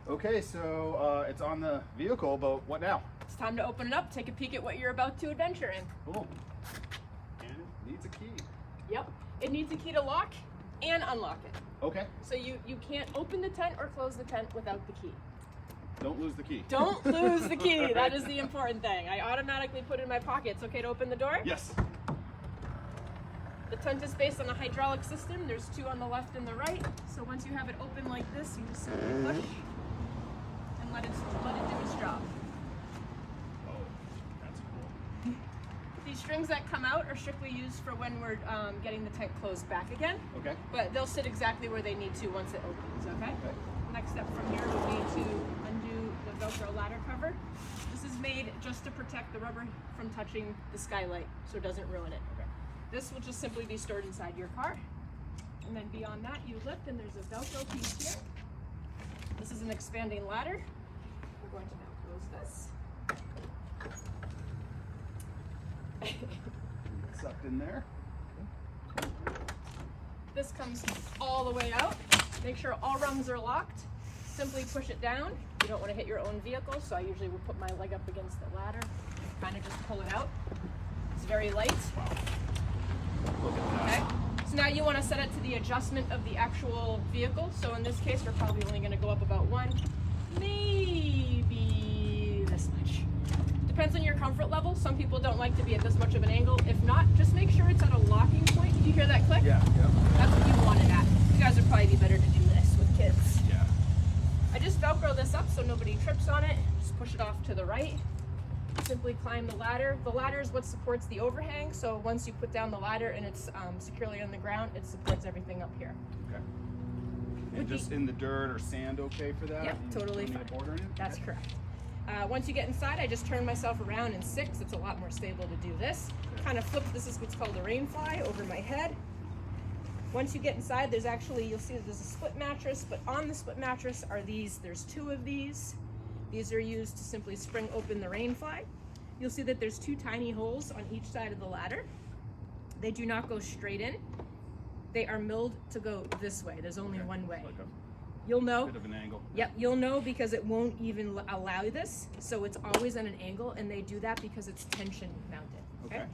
Okay, so it's on the vehicle, but what now? It's time to open it up, take a peek at what you're about to adventure in. Cool. And it needs a key. Yep, it needs a key to lock and unlock it. Okay. So you can't open the tent or close the tent without the key. Don't lose the key. Don't lose the key. That is the important thing. I automatically put it in my pocket. It's okay to open the door? Yes. The tent is based on a hydraulic system. There's two on the left and the right. So once you have it open like this, you just simply push and let it do its job. Oh, that's cool. These strings that come out are strictly used for when we're getting the tent closed back again. Okay. But they'll sit exactly where they need to once it opens, okay? Okay. Next step from here would be to undo the Velcro ladder cover. This is made just to protect the rubber from touching the skylight so it doesn't ruin it. Okay. This will just simply be stored inside your car. And then beyond that, you lift and there's a Velcro piece here. This is an expanding ladder. We're going to now close this. Sucked in there. This comes all the way out. Make sure all rungs are locked. Simply push it down. You don't want to hit your own vehicle, so I usually will put my leg up against the ladder, kind of just pull it out. It's very light. Look at that. Okay. So now you want to set it to the adjustment of the actual vehicle. So in this case, we're probably only going to go up about one, maybe this much. Depends on your comfort level. Some people don't like to be at this much of an angle. If not, just make sure it's at a locking point. Did you hear that click? Yeah, yeah. That's what you want it at. You guys would probably be better to do this with kids. Yeah. I just Velcro this up so nobody trips on it. Just push it off to the right. Simply climb the ladder. The ladder is what supports the overhang, so once you put down the ladder and it's securely on the ground, it supports everything up here. Okay. And just in the dirt or sand, okay for that? Yep, totally You want me to fine. border in? That's Okay. correct. Once you get inside, I just turn myself around in 6. It's a lot more stable to do this. Okay. Kind of flip, this is what's called a rain fly over my head. Once you get inside, there's actually, you'll see there's a split mattress, but on the split mattress are these, there's 2 of these. These are used to simply spring open the rain fly. You'll see that there's 2 tiny holes on each side of the ladder. They do not go straight in. They are milled to go this way. There's only one way. Like a You'll know. bit of an angle. Yep, you'll know because it won't even allow this. So it's always at an angle, and they do that because it's tension mounted. Okay.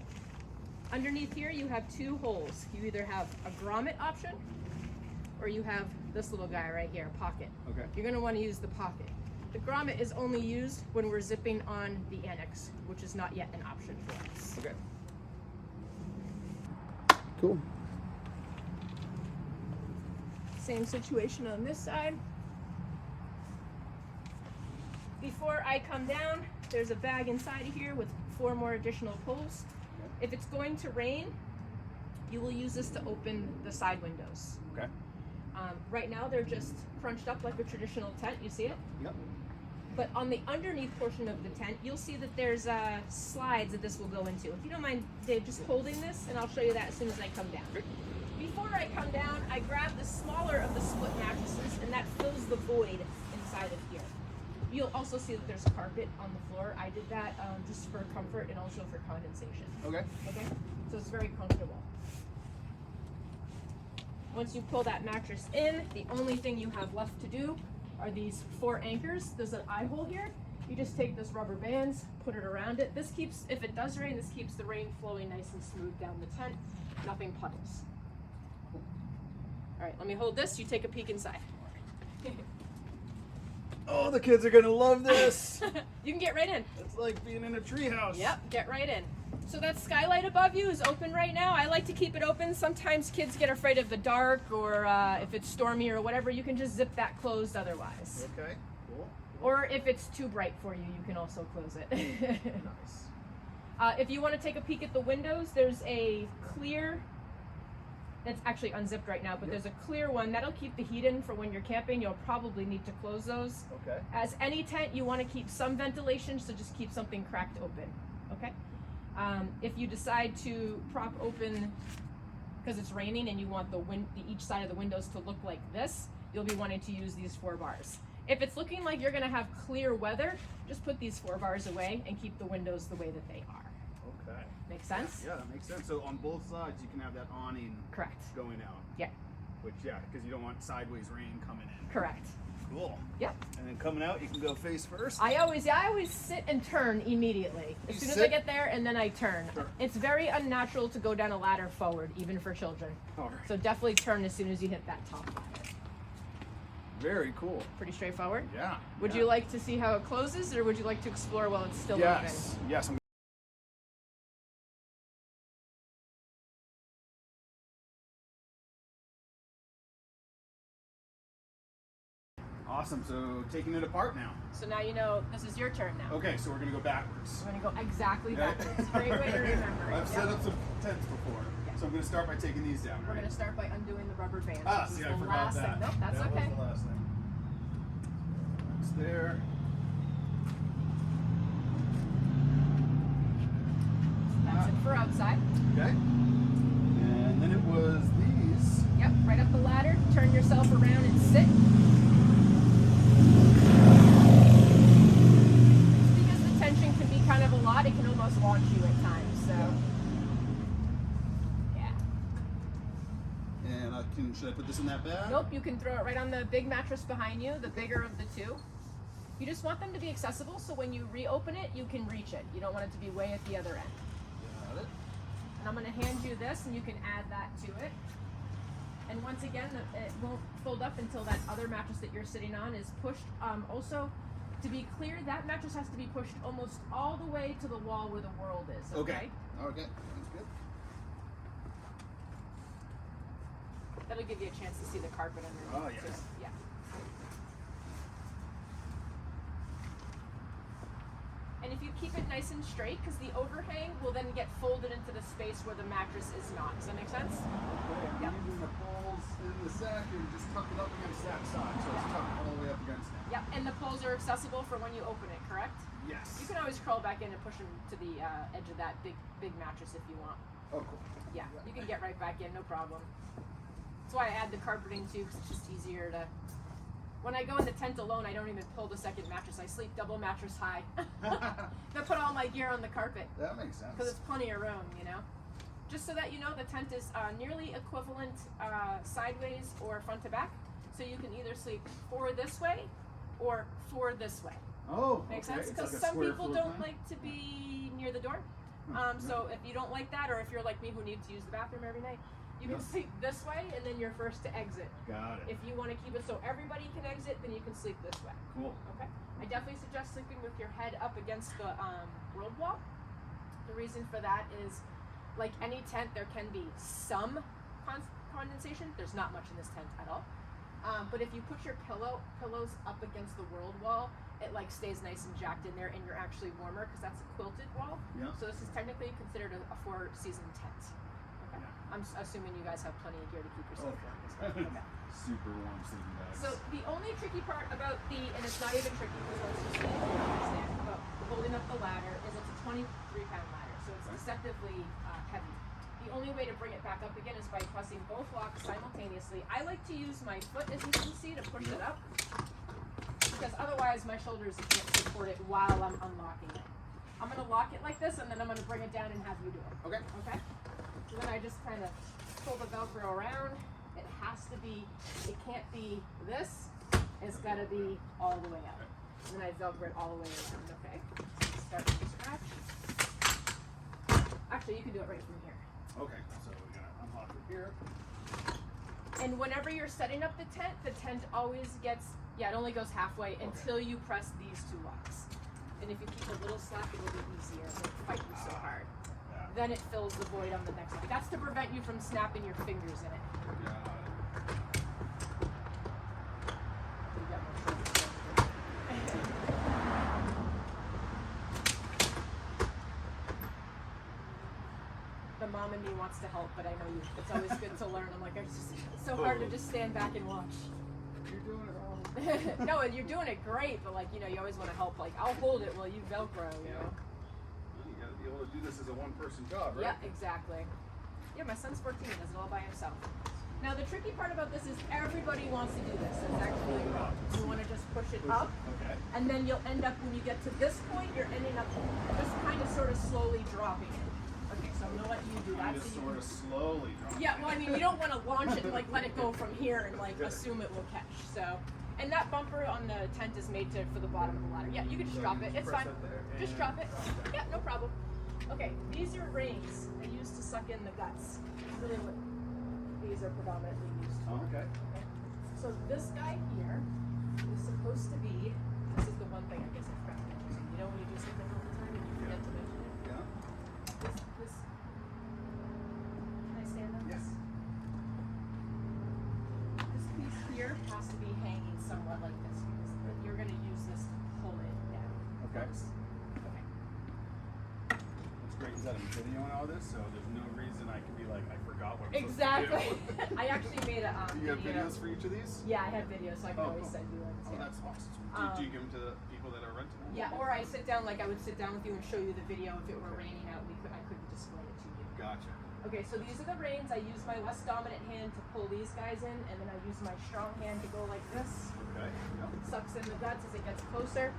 Underneath here, you have 2 holes. You either have a grommet option, or you have this little guy right here, pocket. Okay. You're gonna wanna use the pocket. The grommet is only used when we're zipping on the annex, which is not yet an option for us. Okay. Cool. Same situation on this side. Before I come down, there's a bag inside of here with 4 more additional pulls. If it's going to rain, you will use this to open the side windows. Okay. Right now they're just crunched up like a traditional tent, you see it? Yep. But on the underneath portion of the tent, you'll see that there's slides that this will go into. If you don't mind, Dave, just holding this, and I'll show you that as soon as I come down. Okay. Before I come down, I grab the smaller of the split mattresses, and that fills the void inside of here. You'll also see that there's carpet on the floor. I did that just for comfort and also for condensation. Okay. Okay? So it's very comfortable. Once you pull that mattress in, the only thing you have left to do are these 4 anchors. There's an eye hole here. You just take this rubber bands, put it around it. This keeps, if it does rain, this keeps the rain flowing nice and smooth down the tent. Nothing puddles. All right, let me hold this. You take a peek inside. Oh, the kids are gonna love this. You can get right in. It's like being in a treehouse. Yep, get right in. So that skylight above you is open right now. I like to keep it open. Sometimes kids get afraid of the dark or if it's stormy or whatever, you can just zip that closed otherwise. Okay. Cool. Or if it's too bright for you, you can also close it. Nice. If you want to take a peek at the windows, there's a clear, it's actually unzipped right now, but there's a clear one that'll keep the heat in for when you're camping. You'll probably need to close those. Okay. As any tent, you want to keep some ventilation, so just keep something cracked open, okay? If you decide to prop open because it's raining and you want each side of the windows to look like this, you'll be wanting to use these 4 bars. If it's looking like you're going to have clear weather, just put these 4 bars away and keep the windows the way that they are. Okay. Make sense? Yeah, that makes sense. So on both sides, you can have that awning Correct. going out. Yeah. Which, yeah, because you don't want sideways rain coming in. Correct. Cool. Yep. And then coming out, you can go face first. I always sit and turn immediately. As You soon as sit? I get there, and then I turn. Sure. It's very unnatural to go down a ladder forward, even for children. All right. So definitely turn as soon as you hit that top ladder. Very cool. Pretty straightforward. Yeah. Would yeah. you like to see how it closes, or would you like to explore while it's still Yes. open? Yes. Awesome. So taking it apart now. So now you know this is your turn now. Okay, so we're gonna go backwards. We're gonna go exactly Okay. backwards. Great way to remember it. I've set up some tents before, Yeah. so I'm gonna start by taking these down. We're Right? gonna start by undoing the rubber bands. Ah, This is see, the I forgot last that. thing. Nope, that's that okay. was the last thing. It's there. That's it for outside. Okay. And then it was these. Yep, right up the ladder. Turn yourself around and sit. Because the tension can be kind of a lot, it can almost launch you at times. So, yeah. And should I put this in that bag? Nope, you can throw it right on the big mattress behind you, the bigger of the two. You just want them to be accessible, so when you reopen it, you can reach it. You don't want it to be way at the other end. Got it. And I'm going to hand you this, and you can add that to it. And once again, it won't fold up until that other mattress that you're sitting on is pushed. Also, to be clear, that mattress has to be pushed almost all the way to the wall where the world is. Okay. Okay. Sounds good. That'll give you a chance to see the carpet underneath. Oh, yeah. Yeah. And if you keep it nice and straight, because the overhang will then get folded into the space where the mattress is not. Does that make sense? Okay, Yep. I'm using the poles in the sack and just tuck it up against that side, so it's tucked all the way up against it. Yep. And the poles are accessible for when you open it, correct? Yes. You can always crawl back in and push them to the edge of that big mattress if you want. Oh, cool. Yeah, you can get right back in, no problem. That's why I add the carpeting too, because it's just easier to. When I go in the tent alone, I don't even pull the second mattress. I sleep double mattress high. I put all my gear on the carpet That makes sense. because it's plenty of room, you know. Just so that you know, the tent is nearly equivalent sideways or front to back. So you can either sleep 4 this way or 4 this way. Oh, Makes okay. sense? It's Because like a some square people floor don't plan? like to be near the door. Yeah. So if you don't like that, or if you're like me who needs to use the bathroom every night, you can Yeah. sleep this way and then you're first to exit. Got it. If you want to keep it so everybody can exit, then you can sleep this way. Cool. Okay? I definitely suggest sleeping with your head up against the world wall. The reason for that is, like any tent, there can be some condensation. There's not much in this tent at all. But if you put your pillows up against the world wall, it like stays nice and jacked in there, and you're actually warmer because that's a quilted wall. Yeah. So this is technically considered a 4-season tent. Okay. Yeah. I'm assuming you guys have plenty of gear to keep yourself Oh. warm. as well. Okay. Super warm sleeping bags. So the only tricky part about and it's not even tricky because once you see it, you understand, about holding up the ladder is it's a 23-pound ladder, so it's deceptively heavy. The only way to bring it back up again is by pressing both locks simultaneously. I like to use my foot, as you can see, to push it up, because otherwise my shoulders can't support it while I'm unlocking it. I'm going to lock it like this, and then I'm going to bring it down and have you do it. Okay. Okay? So then I just kind of pull the Velcro around. It has to be, it can't be this. It's got to be all the way up. And then I Velcro it all the way around, okay? So start from scratch. Actually, you can do it right from here. Okay, so we're gonna unlock it here. And whenever you're setting up the tent always gets, it only goes halfway until you press these 2 locks. And if you keep a little slack, it'll be easier. It won't fight you so hard. Yeah. Then it fills the void on the next one. That's to prevent you from snapping your fingers in it. Got it. The mom in me wants to help, but I know it's always good to learn. I'm like, it's so hard to just stand back and watch. You're doing it wrong. No, you're doing it great, but like, you always want to help. Like, I'll hold it while you Velcro, you know? Well, you gotta be able to do this as a one-person job, right? Yeah, exactly. Yeah, my son's 14, does it all by himself. Now, the tricky part about this is everybody wants to do this. It's actually wrong. You want to just push it up, Okay. and then you'll end up, when you get to this point, you're ending up just kind of sort of slowly dropping it. Okay, so I'm going to let you do that. Just So you sort of can, slowly drop yeah, well, I mean, we don't want to launch it and like let it go from here and like assume it will catch. So, And that bumper on the tent is made for the bottom of the ladder. Yeah, you can just drop it. It's fine. Just drop it. Yeah, no problem. Okay, these are reins they use to suck in the guts. That's really what these are predominantly used for. Okay. So this guy here is supposed to be, this is the one thing I guess I forgot to mention. You know when you do something all the time and you forget to mention it? Yeah. This, can I stand up? Yes. This piece here has to be hanging somewhat like this because you're going to use this to pull it down. Okay. Okay. That's great. Is that a video and all this? So there's no reason I can be like, I forgot what I'm Exactly. supposed to do. I actually made a You have video. videos for each of these? Yeah, I have videos, so I can always cool. send you ones. Oh, Yeah. that's awesome. Do you give them to the people that are renting them? Yeah, or I sit down, like I would sit down with you and show you the video. If it were raining out, I could display it to you. Gotcha. Okay, so these are the reins. I use my less dominant hand to pull these guys in, and then I use my strong hand to go like this. Okay. Yep. It sucks in the guts as it gets closer.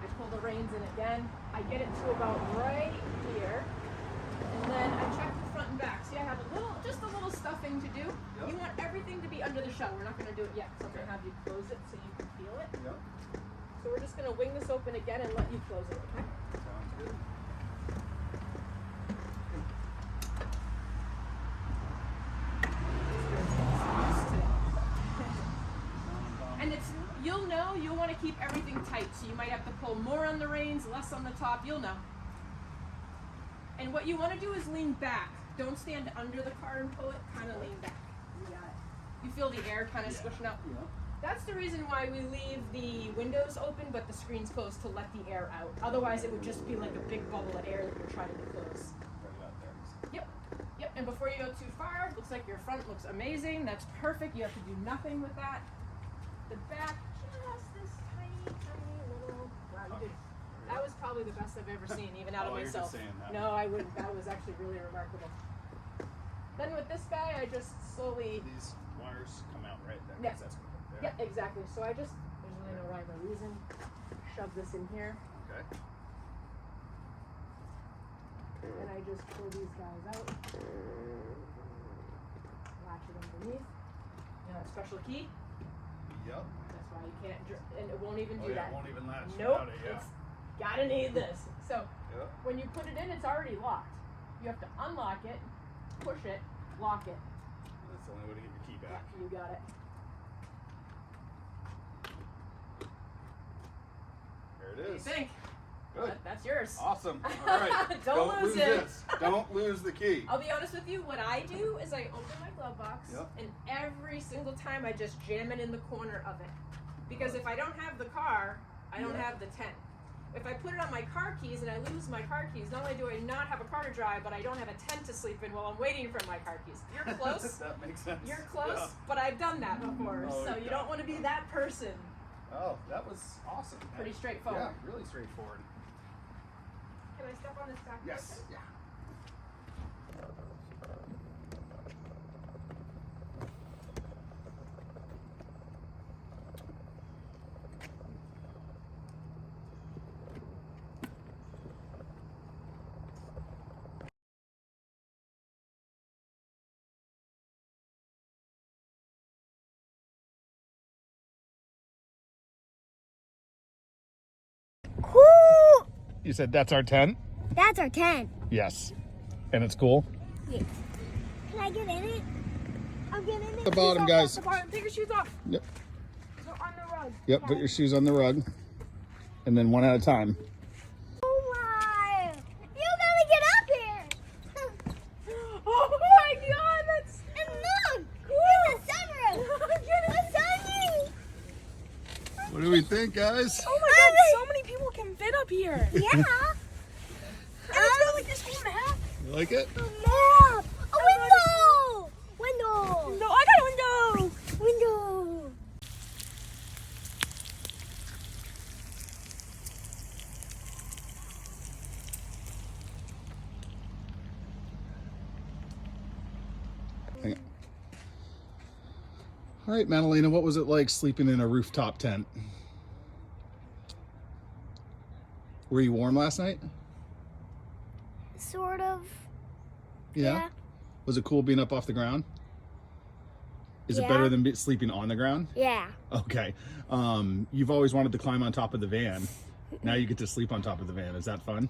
I pull the reins in again. I get it to about right here, and then I check the front and back. See, I have just a little stuffing to do. Yep. You want everything to be under the shell. We're not going to do it yet, so I'm going to have you close it so you can feel it. Yep. So we're just going to wing this open again and let you close it, okay? Sounds good. And you'll want to keep everything tight, so you might have to pull more on the reins, less on the top, you'll know. And what you want to do is lean back. Don't stand under the car and pull it, kind of lean back. You got it. You feel the air kind of squishing up? Yeah. That's the reason why we leave the windows open but the screens closed, to let the air out. Otherwise it would just be like a big bubble of air that you're trying to close. Right out there. Yep. Yep. And before you go too far, looks like your front looks amazing. That's perfect. You have to do nothing with that. The back just this tiny little. Wow, you did. That was probably the best I've ever seen, even out of Oh, you're myself. just saying that. No, I wouldn't. That was actually really remarkable. Then with this guy, I just slowly. These wires come out right there. Yeah. That's what Yeah, exactly. So I just, there's really no rhyme or reason. Shove this in here, Okay. and I just pull these guys out. Latch it underneath. You know, special key. Yep. That's why you can't, and it won't even Oh do yeah, that. it won't even latch Nope. without it, yeah. It's gotta need this. So Yep. when you put it in, it's already locked. You have to unlock it, push it, lock it. That's the only way to get your key Yeah, back. you got it. There What it do you is. think? Good. That's yours. Awesome. All right. Don't lose it. this. Don't lose the key. I'll be honest with you, what I do is I open my glove box, Yep. and every single time I just jam it in the corner of it. Because if I don't have the car, I don't Yeah. have the tent. If I put it on my car keys and I lose my car keys, not only do I not have a car to drive, but I don't have a tent to sleep in while I'm waiting for my car keys. You're close. That makes sense. You're close, Yeah. but I've done that before, Oh, so you yeah. don't want to be that person. Oh, that was awesome. Pretty straightforward. Yeah, really straightforward. Can I step on this back Yes. portion? Yeah. Cool! You said that's our tent? That's our tent. Yes. And it's cool? Yes. Can I get in it? I'll get in it. The bottom, guys. The bottom. Take your shoes off. Yep. They're on the rug. Yep, put your shoes on the rug. And then one at a time. Oh my! You gotta get up here! Oh my god, that's And look! cool! It's a sunroof! It's sunny! What do we think, guys? Oh my god, so many people can fit up here. Yeah! And it's got like this whole map. You like it? A map! A window! Window! No, I got a window. Window! All right, Madalena, what was it like sleeping in a rooftop tent? Were you warm last night? Sort of. Yeah. Was it cool being up off the ground? Is it Yeah. better than sleeping on the ground? Yeah. Okay. You've always wanted to climb on top of the van. Now you get to sleep on top of the van. Is that fun?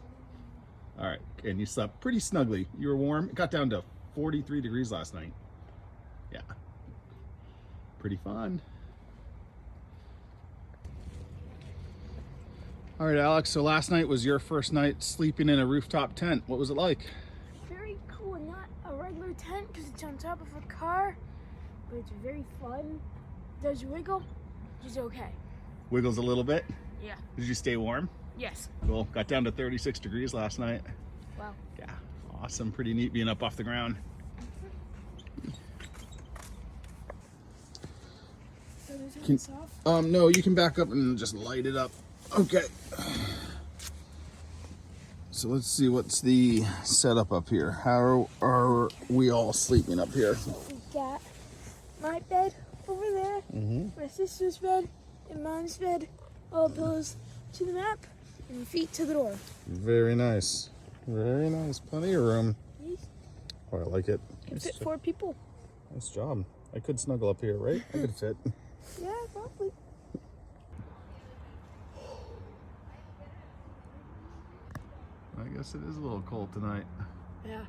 All right. And you slept pretty snugly. You were warm. It got down to 43 degrees last night. Yeah. Pretty fun. All right, Alex. So last night was your first night sleeping in a rooftop tent. What was it like? Very cool. Not a regular tent because it's on top of a car, but it's very fun. Does wiggle, which is okay. Wiggles a little bit. Yeah. Did you stay warm? Yes. Cool. Got down to 36 degrees last night. Wow. Yeah. Awesome. Pretty neat being up off the ground. So there's Can- this off. No, you can back up and just light it up. Okay. So let's see what's the setup up here. How are we all sleeping up here? We got my bed over there, my sister's bed, and mom's bed. All pillows to the map, and feet to the door. Very nice. Very nice. Plenty of room. Yes. Oh, I like it. Can fit 4 people. Nice job. I could snuggle up here, right? I could fit. Yeah, probably. I guess it is a little cold tonight. Yeah.